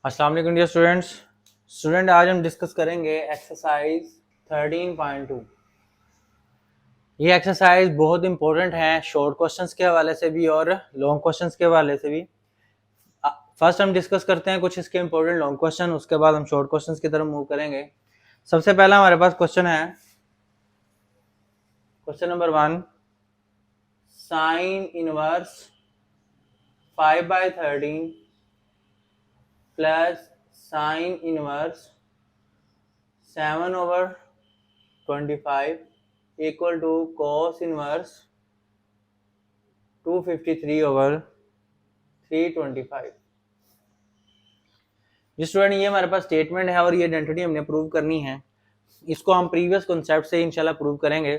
अस्सलाम वालेकुम dear student आज हम डिस्कस करेंगे एक्सरसाइज 13.2। ये एक्सरसाइज बहुत इंपॉर्टेंट है शॉर्ट क्वेश्चंस के हवाले से भी और लॉन्ग क्वेश्चंस के हवाले से भी। फर्स्ट हम डिस्कस करते हैं कुछ इसके इंपॉर्टेंट लॉन्ग क्वेश्चन, उसके बाद हम शॉर्ट क्वेश्चंस की तरफ मूव करेंगे। सबसे पहला हमारे पास क्वेश्चन है, question number 1, sine inverse 5/13 plus sine inverse 7/25 equal to cos inverse 253/325। जी स्टूडेंट, ये हमारे पास स्टेटमेंट है और ये आइडेंटिटी हमने प्रूव करनी है। इसको हम प्रीवियस कॉन्सेप्ट से इंशाल्लाह प्रूव करेंगे।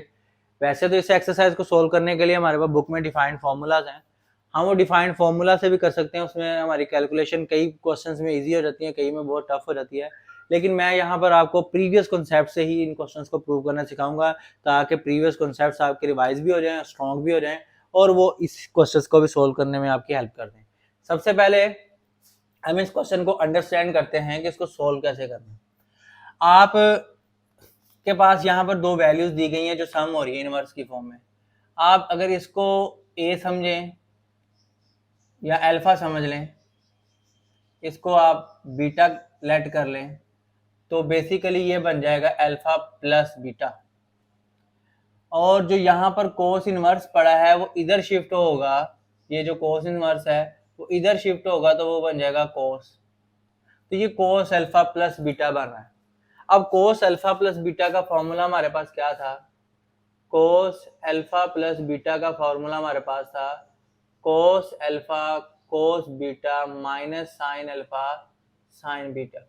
वैसे तो इस एक्सरसाइज को सोल्व करने के लिए हमारे पास बुक में डिफाइंड फार्मूलाज हैं, हम वो डिफाइंड फार्मूला से भी कर सकते हैं। उसमें हमारी कैलकुलेशन कई क्वेश्चंस में इजी हो जाती है, कई में बहुत टफ हो जाती है। लेकिन मैं यहाँ पर आपको प्रीवियस कॉन्सेप्ट से ही इन क्वेश्चंस को प्रूव करना सिखाऊंगा, ताकि प्रीवियस कॉन्सेप्ट्स आपके रिवाइज भी हो जाएं, स्ट्रॉन्ग भी हो जाएं और वो इस क्वेश्चंस को भी सोल्व करने में आपकी हेल्प कर दें। सबसे पहले हम इस क्वेश्चन को अंडरस्टैंड करते हैं कि इसको सोल्व कैसे करना है। आप के पास यहाँ पर दो वैल्यूज दी गई हैं जो सम हो रही है इनवर्स की फॉर्म में। आप अगर इसको ए समझें या अल्फा समझ लें, इसको आप बीटा लेट कर लें, तो बेसिकली ये बन जाएगा अल्फा प्लस बीटा। और जो यहाँ पर कोस इनवर्स पड़ा है वो इधर शिफ्ट होगा, ये जो कोस इनवर्स है वो इधर शिफ्ट होगा तो वो बन जाएगा कोस। तो ये कोस अल्फा प्लस बीटा बन रहा है। अब कोस अल्फा प्लस बीटा का फॉर्मूला हमारे पास क्या था? कोस अल्फा प्लस बीटा का फॉर्मूला हमारे पास था cos alpha cos beta minus sine alpha sign beta.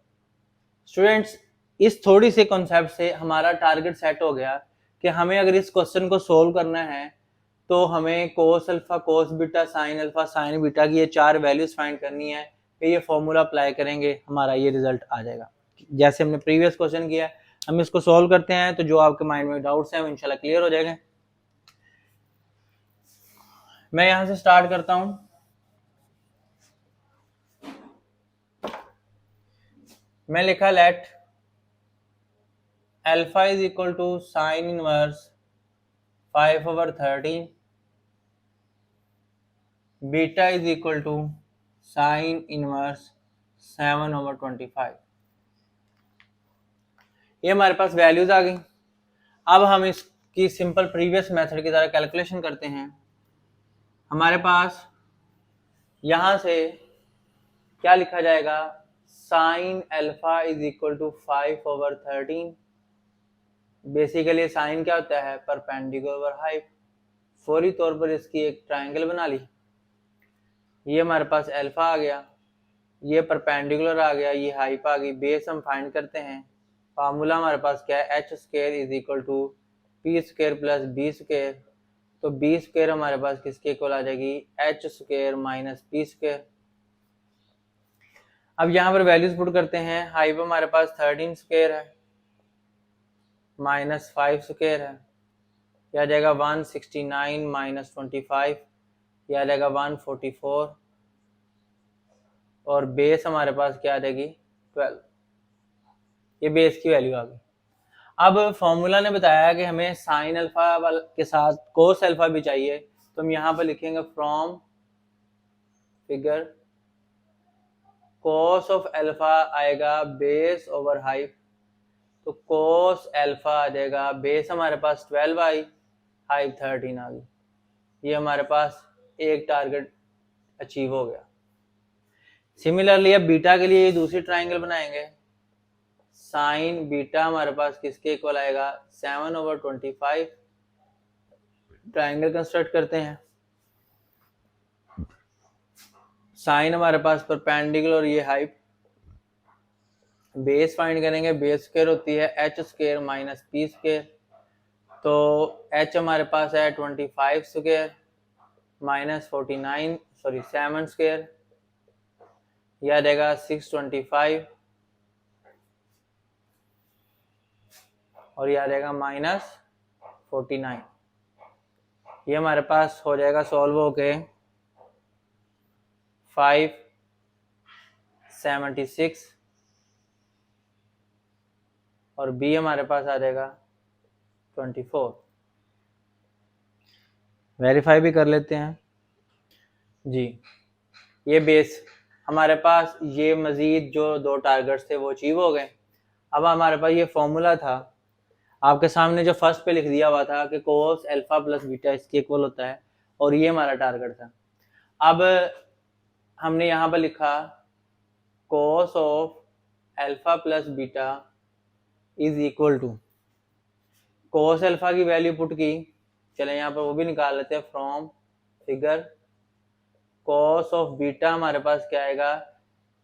Students, इस थोड़ी से कॉन्सेप्ट से हमारा टारगेट सेट हो गया कि हमें अगर इस क्वेश्चन को सोल्व करना है तो हमें cos alpha cos beta sine alpha sign beta की ये चार वैल्यूज फाइंड करनी है। फिर ये फॉर्मूला अप्लाई करेंगे, हमारा ये रिजल्ट आ जाएगा। जैसे हमने प्रीवियस क्वेश्चन किया है, हम इसको सोल्व करते हैं तो जो आपके माइंड में डाउट्स हैं वो इंशाल्लाह क्लियर हो जाएंगे। मैं यहां से स्टार्ट करता हूं। मैं लिखा let alpha is equal to sine inverse 5/13, beta is equal to sine inverse 7/25। ये हमारे पास वैल्यूज आ गई। अब हम इसकी सिंपल प्रीवियस मेथड की तरह कैलकुलेशन करते हैं। हमारे पास यहां से क्या लिखा जाएगा? Sine alpha is equal to 5/13। Basically sine क्या होता है? Perpendicular over hype. फौरी तौर पर इसकी एक ट्रायंगल बना ली। ये हमारे पास अल्फा आ गया, ये परपेंडिकुलर आ गया, ये हाइप आ गई। बेस हम फाइंड करते हैं। फार्मूला हमारे पास क्या है? H square is equal to P square plus B square. तो बी स्क्वायर हमारे पास किसके इक्वल आ जाएगी? H square minus P square. अब यहाँ पर वैल्यूज पुट करते हैं। हाइप हमारे पास 13 स्क्वायर है माइनस 5 स्क्वायर है, यह आ जाएगा 169 माइनस 25, यह आ जाएगा 144। और बेस हमारे पास क्या आ जाएगी? 12। ये बेस की वैल्यू आ गई। अब फॉर्मूला ने बताया कि हमें साइन अल्फा के साथ कोस अल्फा भी चाहिए, तो हम यहाँ पर लिखेंगे from figure cos of alpha आएगा बेस ओवर हाइप। तो कोस अल्फा आ जाएगा, बेस हमारे पास 12 आई, हाइप 13 आ गई। ये हमारे पास एक टारगेट अचीव हो गया। सिमिलरली अब बीटा के लिए दूसरी ट्राइंगल बनाएंगे। साइन बीटा हमारे पास किसके इक्वल आएगा? 7/25। ट्राइंगल कंस्ट्रक्ट करते हैं। साइन हमारे पास परपेंडिकुलर और ये हाइप। बेस फाइंड करेंगे। बेस स्क्वायर होती है H square minus P square. तो एच हमारे पास है 25 स्क्वायर माइनस 49 सॉरी 7 स्क्वायर, यह आ जाएगा 625 और यह आ जाएगा माइनस 49। ये हमारे पास हो जाएगा सॉल्व होके 5 76 और बी हमारे पास आ जाएगा 24। वेरीफाई भी कर लेते हैं जी। ये बेस हमारे पास, ये मजीद जो 2 टारगेट्स थे वो अचीव हो गए। अब हमारे पास ये फॉर्मूला था आपके सामने जो फर्स्ट पे लिख दिया हुआ था कि कोस अल्फा प्लस बीटा इसके इक्वल होता है, और ये हमारा टारगेट था। अब हमने यहाँ पर लिखा cos of alpha plus beta is equal to, cos alpha की वैल्यू पुट की, चले यहाँ पर वो भी निकाल लेते हैं from figure. Cos of beta हमारे पास क्या आएगा,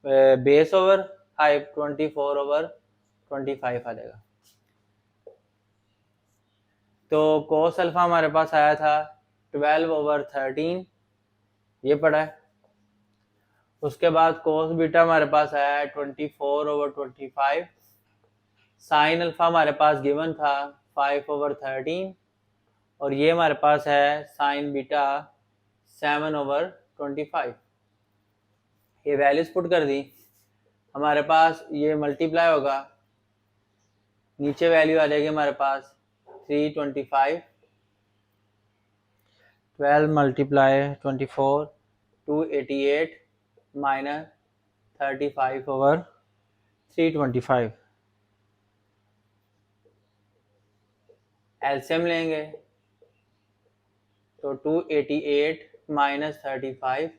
बेस ओवर 5 24 ओवर 25 आ जाएगा। तो कोस अल्फा हमारे पास आया था 12 ओवर 13, ये पढ़ा है। उसके बाद कोस बीटा हमारे पास आया है 24 ओवर 25। साइन अल्फा हमारे पास गिवन था 5 ओवर 13, और ये हमारे पास है साइन बीटा 7 ओवर 25। ये वैल्यूज पुट कर दी, हमारे पास ये मल्टीप्लाई होगा, नीचे वैल्यू आ जाएगी हमारे पास 325। 12 मल्टीप्लाई 24 288 माइनस 35 ओवर 325। एलसीएम लेंगे तो 288 माइनस 35,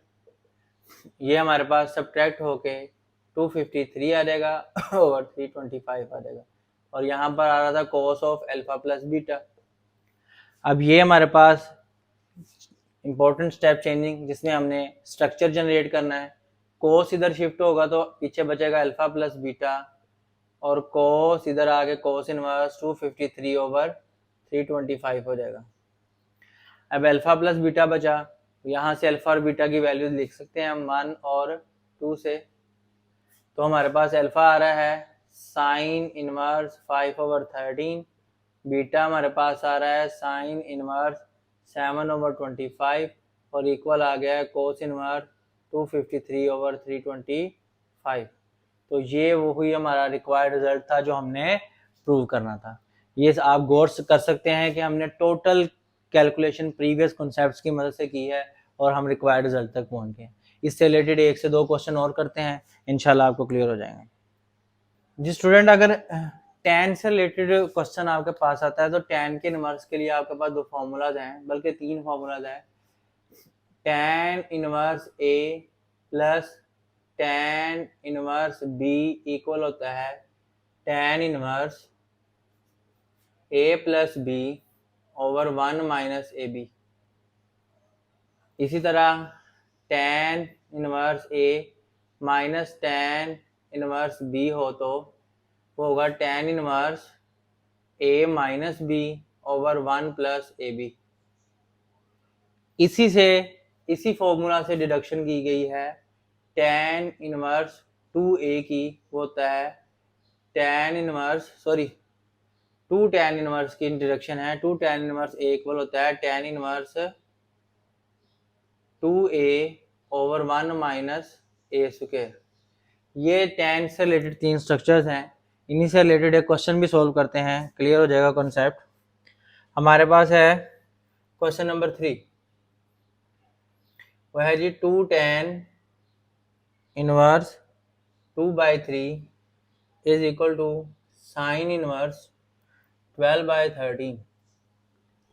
ये हमारे पास सब्ट्रैक्ट होके 253 आ जाएगा ओवर 325 आ जाएगा। और यहाँ पर आ रहा था कोस ऑफ अल्फा प्लस बीटा। अब ये हमारे पास इंपॉर्टेंट स्टेप चेंजिंग, जिसमें हमने स्ट्रक्चर जनरेट करना है। कोस इधर शिफ्ट होगा तो पीछे बचेगा अल्फा प्लस बीटा, और कोस इधर आके कोस इनवर्स 253 ओवर 325 हो जाएगा। अब अल्फा प्लस बीटा बचा, यहाँ से अल्फा और बीटा की वैल्यूज लिख सकते हैं हम 1 और 2 से। तो हमारे पास अल्फा आ रहा है साइन इनवर्स 5 ओवर 13, बीटा हमारे पास आ रहा है साइन इनवर्स 7 ओवर 25, और इक्वल आ गया है कोस इनवर्स 253 ओवर 325। तो ये वो हुई हमारा रिक्वायर्ड रिजल्ट था जो हमने प्रूव करना था। ये आप गौर कर सकते हैं कि हमने टोटल कैलकुलेशन प्रीवियस कॉन्सेप्ट्स की मदद से की है और हम रिक्वायर्ड रिजल्ट तक पहुंच गए। इससे रिलेटेड 1 से 2 क्वेश्चन और करते हैं, इंशाल्लाह आपको क्लियर हो जाएंगे। जी स्टूडेंट, अगर tan से रिलेटेड क्वेश्चन आपके पास आता है तो tan के इनवर्स के लिए आपके पास 2 फार्मूलाज हैं, बल्कि 3 फार्मूलाज हैं। tan inverse A plus tan inverse B equal होता है tan inverse A plus B over 1 minus AB। इसी तरह tan inverse A minus tan inverse B हो तो वो होगा tan inverse A minus B over 1 plus AB। इसी formula से डिडक्शन की गई है tan इनवर्स 2A की, वो होता है tan इनवर्स 2 tan इनवर्स की डिडक्शन है। 2 tan इनवर्स A इक्वल होता है tan inverse 2A over 1 minus A square. ये tan से रिलेटेड 3 स्ट्रक्चर्स हैं, इन्हीं से रिलेटेड एक क्वेश्चन भी सॉल्व करते हैं, क्लियर हो जाएगा कॉन्सेप्ट। हमारे पास है क्वेश्चन नंबर 3, वो है जी 2 tan inverse 2/3 is equal to sine inverse 12/13।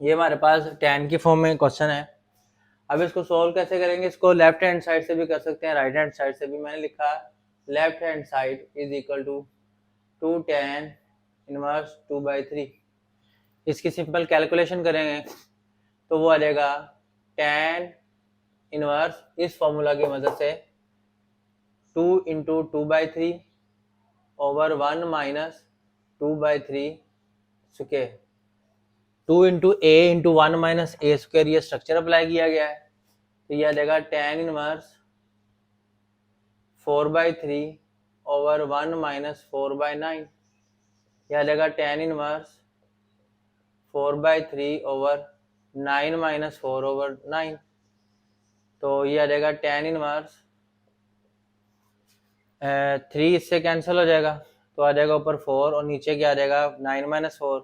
ये हमारे पास tan की फॉर्म में क्वेश्चन है। अब इसको सॉल्व कैसे करेंगे, इसको लेफ्ट हैंड साइड से भी कर सकते हैं, राइट हैंड साइड से भी। मैंने लिखा left hand side is equal to 2 tan inverse 2/3। इसकी सिंपल कैलकुलेशन करेंगे तो वो आ जाएगा tan इनवर्स इस फॉर्मूला की मदद से 2 into 2/3 over 1 minus 2/3 square. 2 into A into 1 minus A square, ये स्ट्रक्चर अप्लाई किया गया है। तो यह आ जाएगा tan इनवर्स 4/3 ओवर 1 माइनस 4/9। यह आ जाएगा tan inverse 4/3 over 9 minus 4 over 9। तो ये आ जाएगा tan इनवर्स 3 इससे कैंसिल हो जाएगा तो आ जाएगा ऊपर 4 और नीचे क्या आ जाएगा 9 माइनस 4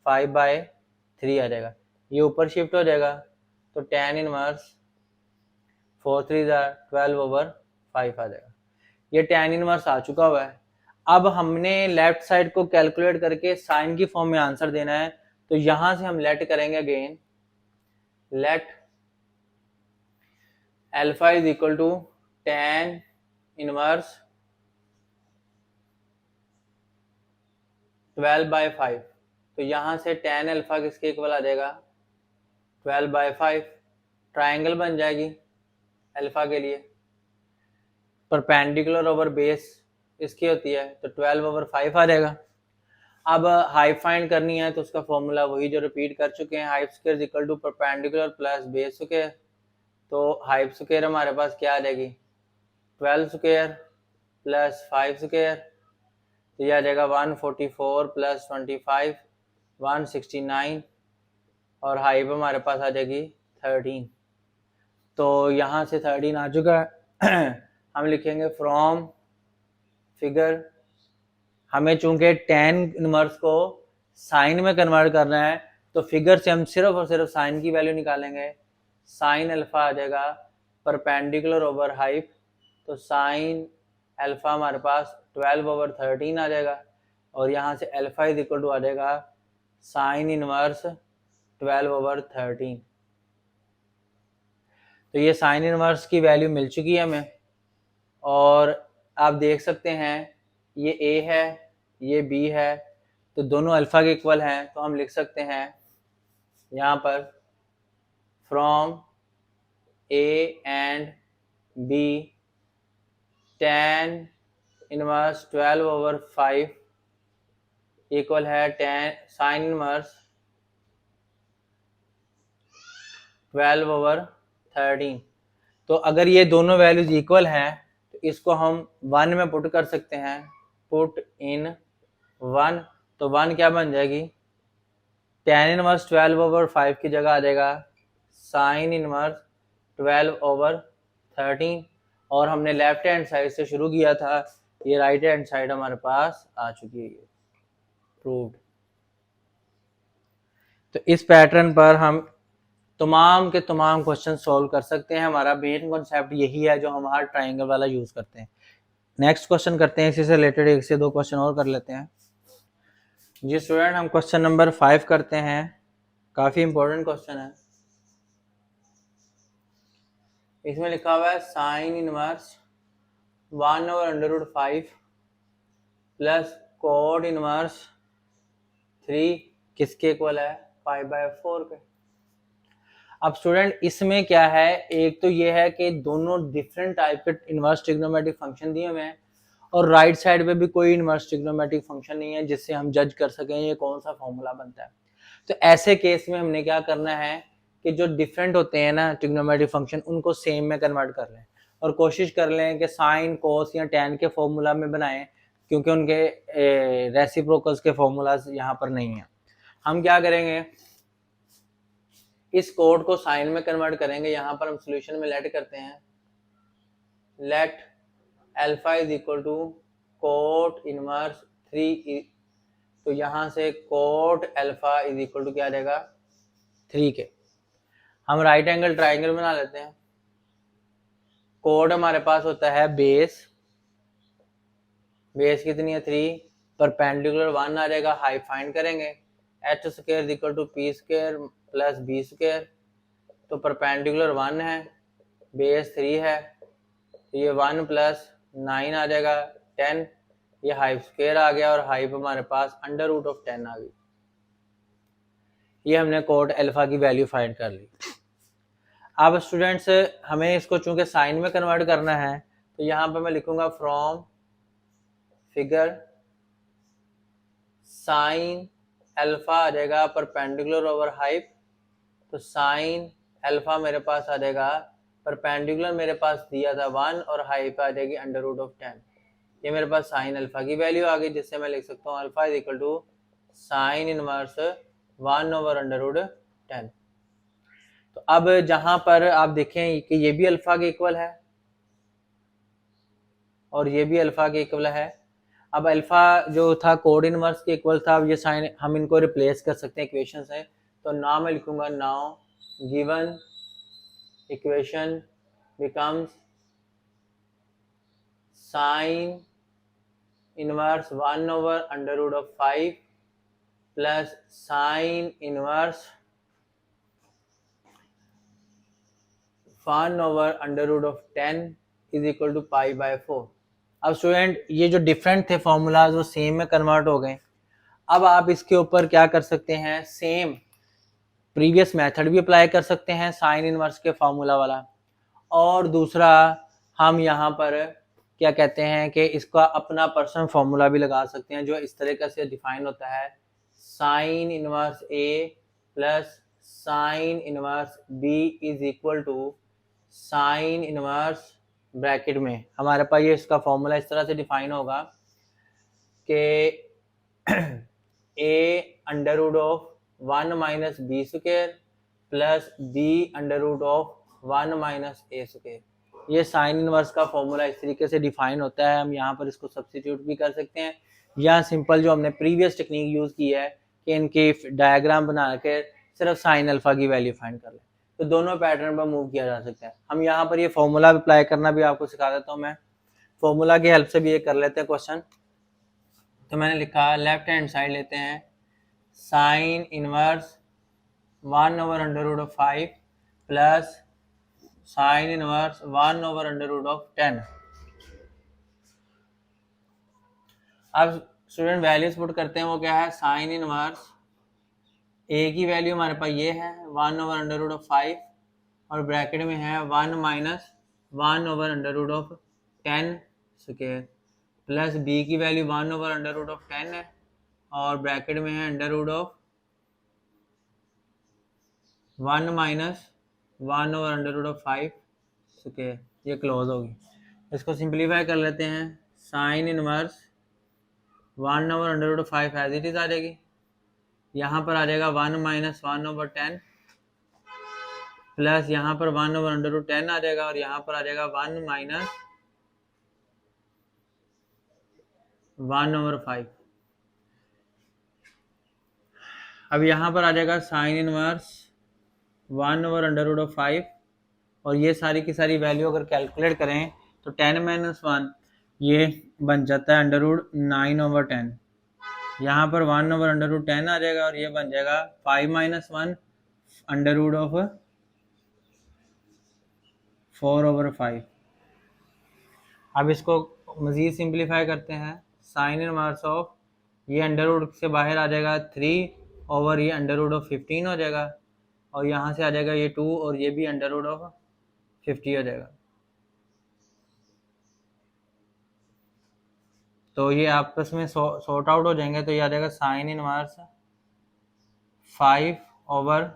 5/3 आ जाएगा। ये ऊपर शिफ्ट हो जाएगा तो tan इनवर्स 4 3 12/5 आ जाएगा। ये tan इनवर्स आ चुका हुआ है। अब हमने लेफ्ट साइड को कैलकुलेट करके साइन की फॉर्म में आंसर देना है तो यहां से हम लेट करेंगे again let alpha is equal to tan inverse 12/5 तो यहां से tan अल्फा किसके इक्वल आ जाएगा 12/5 ट्राइंगल बन जाएगी अल्फा के लिए परपेंडिकुलर ओवर बेस इसकी होती है तो 12/5 आ जाएगा। अब हाइप फाइंड करनी है तो उसका फॉर्मूला वही जो रिपीट कर चुके हैं hype square is equal to perpendicular plus base square तो हाइप स्क्वायर हमारे पास क्या आ जाएगी 12 स्क्वायर प्लस 5 स्क्वायर तो यह आ जाएगा 144 प्लस 25 169 और हाइप हमारे पास आ जाएगी 13 तो यहाँ से 13 आ चुका है हम लिखेंगे फ्रॉम फिगर हमें चूंकि tan इनवर्स को साइन में कन्वर्ट करना है तो फिगर से हम सिर्फ और सिर्फ साइन की वैल्यू निकालेंगे साइन अल्फा आ जाएगा परपेंडिकुलर ओवर हाइप तो साइन अल्फा हमारे पास 12/13 आ जाएगा और यहाँ से अल्फा इज इक्वल टू आ जाएगा साइन इनवर्स 12/13 तो ये साइन इनवर्स की वैल्यू मिल चुकी है हमें और आप देख सकते हैं ये ए है ये बी है तो दोनों अल्फा के इक्वल हैं तो हम लिख सकते हैं यहाँ पर from A and B tan inverse 12/5 equal है tan साइन इनवर्स 12/13 तो अगर ये दोनों वैल्यूज इक्वल हैं तो इसको हम 1 में पुट कर सकते हैं पुट इन 1 तो 1 क्या बन जाएगी tan इनवर्स 12/5 की जगह आ जाएगा साइन इनवर्स 12/13 और हमने लेफ्ट हैंड साइड से शुरू किया था ये राइट हैंड साइड हमारे पास आ चुकी है प्रूव्ड। तो इस पैटर्न पर हम तमाम के तमाम क्वेश्चन सॉल्व कर सकते हैं। हमारा मेन कॉन्सेप्ट यही है जो हम हर ट्राइंगल वाला यूज करते हैं। नेक्स्ट क्वेश्चन करते हैं इसी से रिलेटेड एक से दो क्वेश्चन और कर लेते हैं जी स्टूडेंट। हम क्वेश्चन नंबर 5 करते हैं काफी इंपॉर्टेंट क्वेश्चन है। इसमें लिखा हुआ है sine inverse 1/√5 plus code inverse 3 किसके इक्वल है 5/4 के। अब स्टूडेंट इसमें क्या है एक तो ये है कि दोनों डिफरेंट टाइप के इनवर्स ट्रिग्नोमेट्रिक फंक्शन दिए हुए हैं और राइट साइड पे भी कोई इनवर्स ट्रिग्नोमेट्रिक फंक्शन नहीं है जिससे हम जज कर सकें ये कौन सा फॉर्मूला बनता है। तो ऐसे केस में हमने क्या करना है कि जो डिफरेंट होते हैं ना ट्रिग्नोमेट्रिक फंक्शन उनको सेम में कन्वर्ट कर लें और कोशिश कर लें कि साइन कोस या टैन के फॉर्मूला में बनाएं क्योंकि उनके रेसिप्रोकल्स के फॉर्मूलाज यहाँ पर नहीं है। हम क्या करेंगे इस कोड को साइन में कन्वर्ट करेंगे। यहाँ पर हम सॉल्यूशन में लेट करते हैं let alpha is equal to cot inverse 3 तो यहाँ से cot alpha is equal to क्या आ जाएगा 3 के। हम राइट एंगल ट्राइंगल बना लेते हैं। कोड हमारे पास होता है बेस कितनी है 3 परपेंडिकुलर 1 आ जाएगा। हाइप फाइंड करेंगे h square is equal to p square plus b square तो परपेंडिकुलर 1 है बेस 3 है तो ये 1 प्लस 9 आ जाएगा 10 ये हाइप स्क्वायर आ गया और हाइप हमारे पास √10 आ गई। ये हमने कोट अल्फा की वैल्यू फाइंड कर ली। अब स्टूडेंट्स हमें इसको चूंकि साइन में कन्वर्ट करना है तो यहाँ पे मैं लिखूंगा फ्रॉम फिगर साइन अल्फा आ जाएगा परपेंडिकुलर ओवर हाइप तो साइन अल्फा मेरे पास आ जाएगा परपेंडिकुलर मेरे पास दिया था 1 और हाइप आ जाएगी √10। ये मेरे पास साइन अल्फा की वैल्यू आ गई जिससे मैं लिख सकता हूँ alpha is equal to sine inverse 1/√10। तो अब जहां पर आप देखें कि ये भी अल्फा के इक्वल है और ये भी अल्फा के इक्वल है। अब अल्फा जो था कोड इनवर्स के इक्वल था, अब ये साइन हम इनको रिप्लेस कर सकते हैं इक्वेशन से। तो नाउ मैं लिखूंगा now given equation becomes sine inverse 1/√5 plus sine inverse 1/10 is equal to π/4। अब स्टूडेंट ये जो डिफरेंट थे फॉर्मूलाज वो सेम में कन्वर्ट हो गए। अब आप इसके ऊपर क्या कर सकते हैं, सेम प्रीवियस मेथड भी अप्लाई कर सकते हैं साइन इनवर्स के फॉर्मूला वाला, और दूसरा हम यहाँ पर क्या कहते हैं कि इसका अपना पर्सनल फॉर्मूला भी लगा सकते हैं जो इस तरीके से डिफाइन होता है sine inverse A plus sine inverse B is equal to sine inverse bracket में हमारे पास ये इसका फॉर्मूला इस तरह से डिफाइन होगा कि a√1 minus B square plus b√1 minus A square. ये साइन इनवर्स का फॉर्मूला इस तरीके से डिफाइन होता है। हम यहाँ पर इसको सब्स्टिट्यूट भी कर सकते हैं या सिंपल जो हमने प्रीवियस टेक्निक यूज़ की है कि इनके डायग्राम बना के सिर्फ साइन अल्फा की वैल्यू फाइंड कर लें, तो दोनों पैटर्न पर मूव किया जा सकता है। हम यहाँ पर ये फॉर्मूला अप्लाई करना भी आपको सिखा देता हूँ मैं, फॉर्मूला की हेल्प से भी ये कर लेते हैं क्वेश्चन। तो मैंने लिखा लेफ्ट हैंड साइड लेते हैं sine inverse 1/√5 plus sine inverse 1/√10। अब स्टूडेंट वैल्यूज पुट करते हैं, वो क्या है साइन इनवर्स ए की वैल्यू हमारे पास ये है 1/√5 और ब्रैकेट में है 1 माइनस 1/√10 स्क्वायर प्लस बी की वैल्यू 1/√10 है और ब्रैकेट में है √1 माइनस 1/√5 स्क्वायर। ये क्लोज होगी। इसको सिंप्लीफाई कर लेते हैं, sine inverse 1/√5 as it is आ जाएगी, यहाँ पर आ जाएगा 1 माइनस 1/10 प्लस यहाँ पर 1/√10 आ जाएगा और यहाँ पर आ जाएगा 1 माइनस 1/5। अब यहाँ पर आ जाएगा साइन इनवर्स 1/√5 और ये सारी की सारी वैल्यू अगर कैलकुलेट करें तो 10 माइनस 1 ये बन जाता है √9/10। यहाँ पर 1/√10 आ जाएगा और ये बन जाएगा 5 माइनस 1 √4/5। अब इसको मज़ीद सिंप्लीफाई करते हैं, साइन इनवर्स ऑफ ये अंडर से बाहर आ जाएगा 3 ओवर ये √15 हो जाएगा और यहाँ से आ जाएगा ये 2 और ये भी √50 हो जाएगा। तो ये आपस में सॉर्ट आउट हो जाएंगे, तो ये आ जाएगा साइन इनवर्स 5/3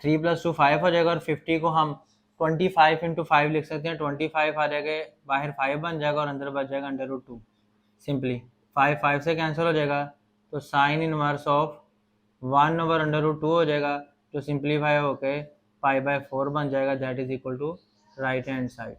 + 2 5 हो जाएगा और 50 को हम 25 × 5 लिख सकते हैं। 25 आ जाएगा, बाहर 5 बन जाएगा और अंदर बच जाएगा √2। सिंपली 5 से कैंसिल हो जाएगा, तो साइन इनवर्स ऑफ 1/√2 हो जाएगा जो सिंप्लीफाई होके π/4 बन जाएगा, that is equal to right hand side.